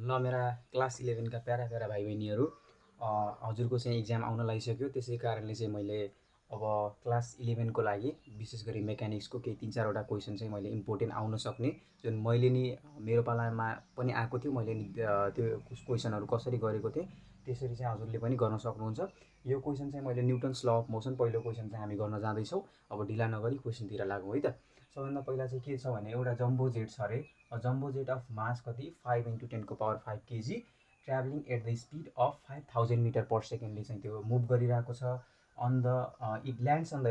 मेरा क्लास 11 का para para भाइ बहिनीहरू, हजुरको चाहिँ इक्जाम आउन लागिसक्यो। त्यसै कारणले चाहिँ मैले अब क्लास 11 को लागि विशेष गरी मेकानिक्सको केही 3-4वटा क्वेसन चाहिँ मैले इम्पोर्टेन्ट आउन सक्ने, जुन मैले नि मेरो पालामा पनि आएको थियो, मैले नि त्यो क्वेसनहरू कसरी गरेको थिएँ त्यसरी चाहिँ हजुरले पनि गर्न सक्नुहुन्छ। यो क्वेसन चाहिँ मैले न्युटन्स ल अफ मोसन पहिलो क्वेसन चाहिँ हामी गर्न जाँदैछौँ। अब ढिला नगरी क्वेसनतिर लागौँ है त। सबभन्दा पहिला चाहिँ के छ भने एउटा जम्बो जेट छ अरे। जम्बो जेट अफ मास कति 5 × 10⁵ kg travelling at the speed of 5000 metre पर सेकेन्डले चाहिँ त्यो मुभ गरिरहेको छ। On the it lands on the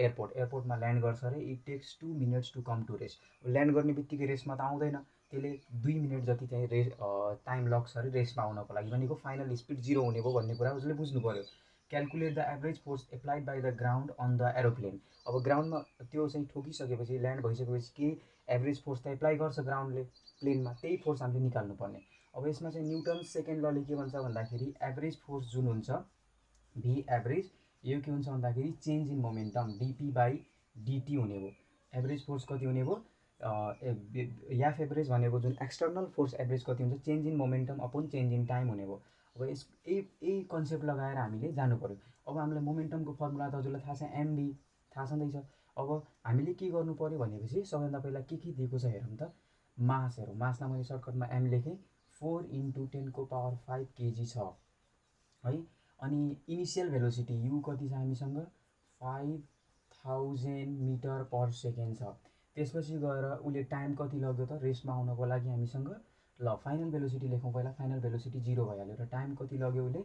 एयरपोर्टमा ल्यान्ड गर्छ अरे। It takes 2 minutes to come to rest. Land गर्ने बित्तिकै रेस्टमा त आउँदैन, त्यसले 2 मिनट जति चाहिँ टाइम लाग्छ अरे रेस्टमा आउनको लागि। भनेको फाइनल स्पिड 0 हुने भयो भन्ने कुरा उसले बुझ्नु पऱ्यो। Calculate the average force applied by the ground on the aeroplane. अब ग्राउन्डमा त्यो चाहिँ ठोकिसकेपछि, ल्यान्ड भइसकेपछि के एभरेज फोर्स त एप्लाई गर्छ ग्राउन्डले प्लेनमा, त्यही फोर्स हामीले निकाल्नुपर्ने। अब यसमा चाहिँ न्युटन सेकेन्ड लले के भन्छ भन्दाखेरि एभरेज फोर्स जुन हुन्छ भी एभरेज, यो के हुन्छ भन्दाखेरि change in momentum dp by dt हुने भयो। एभरेज फोर्स कति हुने भयो, याफ एभरेज भनेको जुन एक्सटर्नल फोर्स एभरेज कति हुन्छ, change in momentum upon change in time हुने भयो। अब यही कन्सेप्ट लगाएर हामीले जानु पऱ्यो। अब हामीलाई मोमेन्टमको फर्मुला त हजुरलाई थाहा छ, एमभी थाहा छँदैछ। अब हामीले के गर्नु पऱ्यो भनेपछि सबैभन्दा पहिला के दिएको छ हेरौँ त। मास हेरौँ, मासलाई मैले सर्टकटमा एम लेखेँ, 4 × 10⁵ kg छ है। अनि इनिसियल भेलोसिटी यु कति छ हामीसँग, 5000 मिटर पर सेकेन्ड छ। त्यसपछि गएर उसले टाइम कति लग्यो त रेस्टमा आउनको लागि हामीसँग। ल फाइनल भेलोसिटी लेखौँ पहिला। फाइनल भेलोसिटी 0 भइहाल्यो र टाइम कति लग्यो उसले,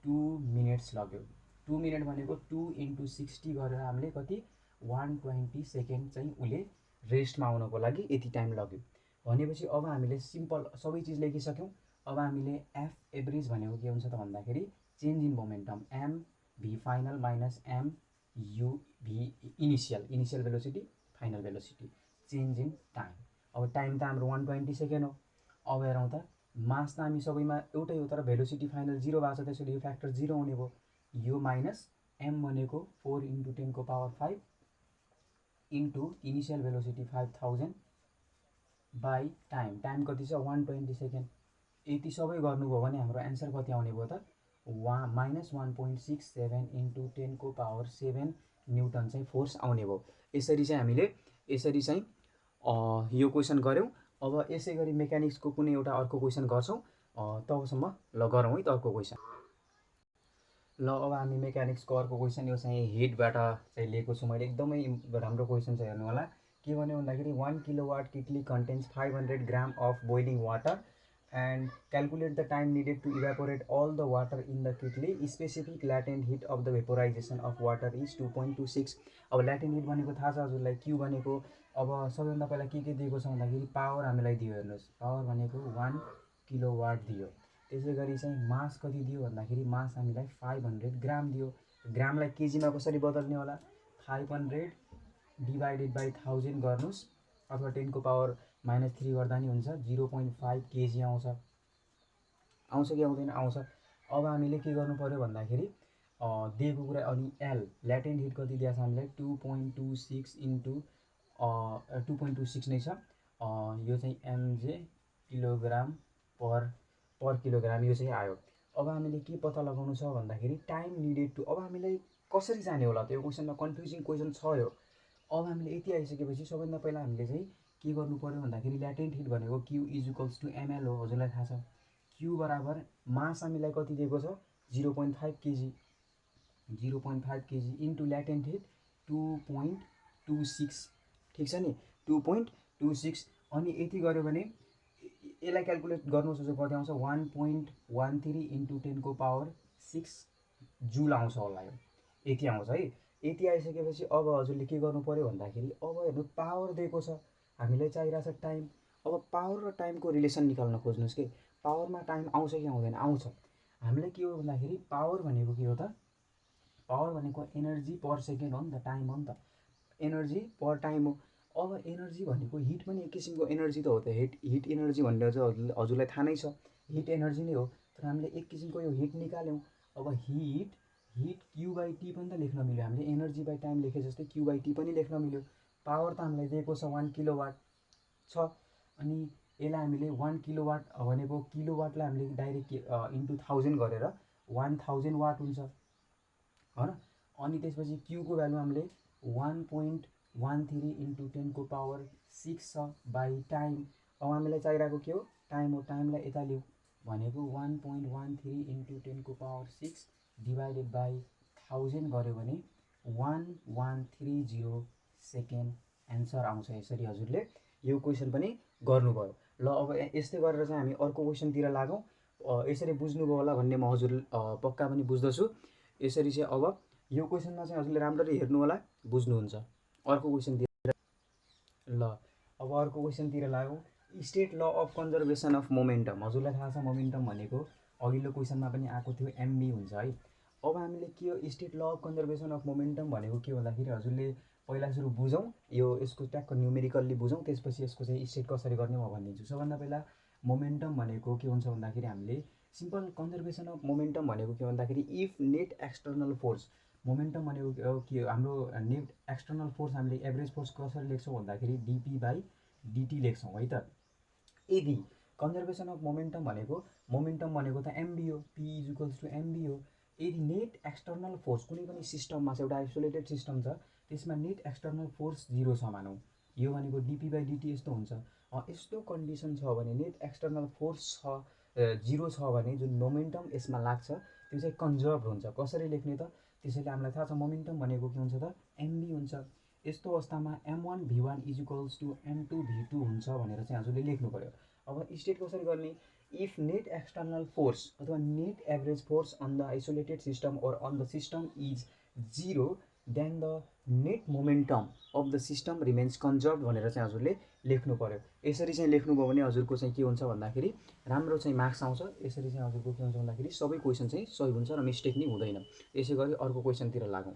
2 मिनट्स लग्यो। 2 मिनट भनेको 2 × 60 गरेर हामीले कति 120 सेकेन्ड चाहिँ उसले रेस्टमा आउनको लागि यति टाइम लग्यो भनेपछि अब हामीले सिम्पल सबै चिज लेखिसक्यौँ। अब हामीले एफ एभरेज भनेको के हुन्छ त भन्दाखेरि change in momentum, m v final minus m u v initial velocity final velocity change in time. अब टाइम त हाम्रो 120 सेकेन्ड हो। अब हेरौँ त, मास त हामी सबैमा एउटै हो तर भेलोसिटी फाइनल 0 भएको छ, त्यसैले यो फ्याक्टर 0 हुने भयो। यो माइनस एम भनेको 4 × 10⁵ into initial velocity 5000 by time, time कति छ 120 सेकेन्ड। यति सबै गर्नुभयो भने हाम्रो एन्सर कति आउने भयो त, -1.67 × 10⁷ न्युटन चाहिँ फोर्स आउने भयो। यसरी चाहिँ हामीले यो क्वेसन गऱ्यौँ। अब यसै गरी मेकानिक्सको कुनै एउटा अर्को क्वेसन गर्छौँ, तबसम्म ल गरौँ है त अर्को क्वेसन। ल अब हामी मेकानिक्सको अर्को क्वेसन, यो चाहिँ हिटबाट चाहिँ लिएको छु मैले, एकदमै राम्रो क्वेसन छ, हेर्नु होला। के भन्यो भन्दाखेरि 1 kilowatt किटली contents 500 gram of boiling water and calculate the time needed to evaporate all the water in the kitli. Specific latent heat of the vaporization of water is 2.26. अब latent heat भनेको थाहा छ हजुरलाई, Q भनेको। अब सबैभन्दा पहिला के दिएको छ भन्दाखेरि पावर हामीलाई दियो, हेर्नुहोस् पावर भनेको 1 किलोवाट दियो। त्यसै गरी चाहिँ मास कति दियो भन्दाखेरि मास हामीलाई 500 ग्राम दियो। ग्रामलाई केजीमा कसरी बदल्ने होला, 500 डिभाइडेड बाई 1000 गर्नुहोस्, अथवा 10⁻³ गर्दा नि हुन्छ, 0.5 kg आउँछ कि आउँदैन, आउँछ। अब हामीले के गर्नु पऱ्यो भन्दाखेरि दिएको कुरा, अनि एल ल्याटेन्ट हिट कति दिएको छ हामीलाई 2.26 × 2.26 नै छ। यो चाहिँ एमजे किलोग्राम पर किलोग्राम यो चाहिँ आयो। अब हामीले के पत्ता लगाउनु छ भन्दाखेरि टाइम निडेड टु, अब हामीलाई कसरी जाने होला त, यो क्वेसनमा कन्फ्युजिङ क्वेसन छ यो। अब हामीले यति आइसकेपछि सबैभन्दा पहिला हामीले चाहिँ के गर्नु पऱ्यो भन्दाखेरि ल्याटेन्ट हिट भनेको Q = ml हो, हजुरलाई थाहा छ। Q बराबर मास हामीलाई कति दिएको छ 0.5 kg, 0.5 kg into latent hit 2.26, ठिक छ नि, 2.26। अनि यति गऱ्यो भने यसलाई क्यालकुलेट गर्नुहोस्, कति आउँछ 1.13 × 10⁶ जुल आउँछ होला, यो यति आउँछ है। यति आइसकेपछि अब हजुरले के गर्नु पऱ्यो भन्दाखेरि, अब हेर्नु पावर दिएको छ, हामीलाई चाहिरहेको छ टाइम। अब पावर र टाइमको रिलेसन निकाल्न खोज्नुहोस् कि पावरमा टाइम आउँछ कि आउँदैन, आउँछ। हामीलाई के हो भन्दाखेरि पावर भनेको के हो त, पावर भनेको एनर्जी पर सेकेन्ड हो नि त, टाइम हो नि त, एनर्जी पर टाइम हो। अब एनर्जी भनेको हिट पनि एक किसिमको एनर्जी त हो त, हिट एनर्जी भन्ने चाहिँ हजुरलाई थाहा नै छ, हिट एनर्जी नै हो। तर हामीले एक किसिमको यो हिट निकाल्यौँ। अब हिट Q/T पनि त लेख्न मिल्यो, हामीले एनर्जी बाई टाइम लेखे जस्तै Q/T पनि लेख्न मिल्यो। पावर त हामीलाई दिएको छ 1 किलोवाट छ, अनि यसलाई हामीले 1 किलोवाट भनेको किलोवाटलाई हामीले डाइरेक्ट इन्टु 1000 गरेर 1000 वाट हुन्छ हो र। अनि त्यसपछि क्यूको भ्यालु हामीले 1.13 इन्टु 10 को पावर 6 छ बाई टाइम। अब हामीलाई चाहिरहेको के हो, टाइम हो। टाइमलाई यता लिउँ भनेको 1.13 इन्टु 10 को पावर 6 डिभाइडेड बाई 1000 गऱ्यो भने 1130 सेकेन्ड एन्सर आउँछ। यसरी हजुरले यो क्वेसन पनि गर्नुभयो। ल अब यस्तै गरेर चाहिँ हामी अर्को क्वेसनतिर लागौँ। यसरी बुझ्नुभयो होला भन्ने म हजुर पक्का पनि बुझ्दछु। यसरी चाहिँ अब यो क्वेसनमा चाहिँ हजुरले राम्ररी हेर्नु होला, बुझ्नुहुन्छ। अर्को क्वेसनतिर ल अब अर्को क्वेसनतिर लागौँ। स्टेट ल अफ कन्जर्भेसन अफ मोमेन्टम। हजुरलाई थाहा छ मोमेन्टम भनेको अघिल्लो क्वेसनमा पनि आएको थियो, एमबी हुन्छ है। अब हामीले के हो, स्टेट ल अफ कन्जर्भेसन अफ मोमेन्टम भनेको के भन्दाखेरि हजुरले पहिला सुरु बुझौँ, यो यसको ट्याक्क न्युमेरिकल्ली बुझौँ, त्यसपछि यसको चाहिँ स्टेट कसरी गर्ने म भनिदिन्छु। सबभन्दा पहिला मोमेन्टम भनेको के हुन्छ भन्दाखेरि हामीले सिम्पल कन्जर्भेसन अफ मोमेन्टम भनेको के भन्दाखेरि if net external force, momentum भनेको के हाम्रो नेट एक्सटर्नल फोर्स हामीले एभरेज फोर्स कसरी लेख्छौँ भन्दाखेरि डिपी बाई डिटी लेख्छौँ है त। यदि कन्जर्भेसन अफ मोमेन्टम भनेको त एमबी हो, p is equals to mv हो। यदि नेट एक्सटर्नल फोर्स कुनै पनि सिस्टममा छ, एउटा आइसोलेटेड सिस्टम छ, त्यसमा नेट एक्सटर्नल फोर्स 0 छ मानौँ, यो भनेको डिपी बाई डिटी यस्तो हुन्छ। यस्तो कन्डिसन छ भने नेट एक्सटर्नल फोर्स 0 छ भने जुन मोमेन्टम यसमा लाग्छ त्यो चाहिँ कन्जर्भ हुन्छ। कसरी लेख्ने त, त्यसैले हामीलाई थाहा छ मोमेन्टम भनेको के हुन्छ त एमबी हुन्छ। यस्तो अवस्थामा m1 v1 is equals to m2 v2 हुन्छ भनेर चाहिँ हजुरले लेख्नु पऱ्यो। अब स्टेट कसरी गर्ने, इफ नेट एक्सटर्नल फोर्स अथवा net average force on the isolated system और on the system is 0 then the net momentum of the system remains conserve भनेर चाहिँ हजुरले लेख्नु पऱ्यो। यसरी चाहिँ लेख्नुभयो भने हजुरको चाहिँ के हुन्छ भन्दाखेरि राम्रो चाहिँ मार्क्स आउँछ। यसरी चाहिँ हजुरको के हुन्छ भन्दाखेरि सबै क्वेसन चाहिँ सही हुन्छ र मिस्टेक नै हुँदैन। यसै गरी अर्को क्वेसनतिर लागौँ।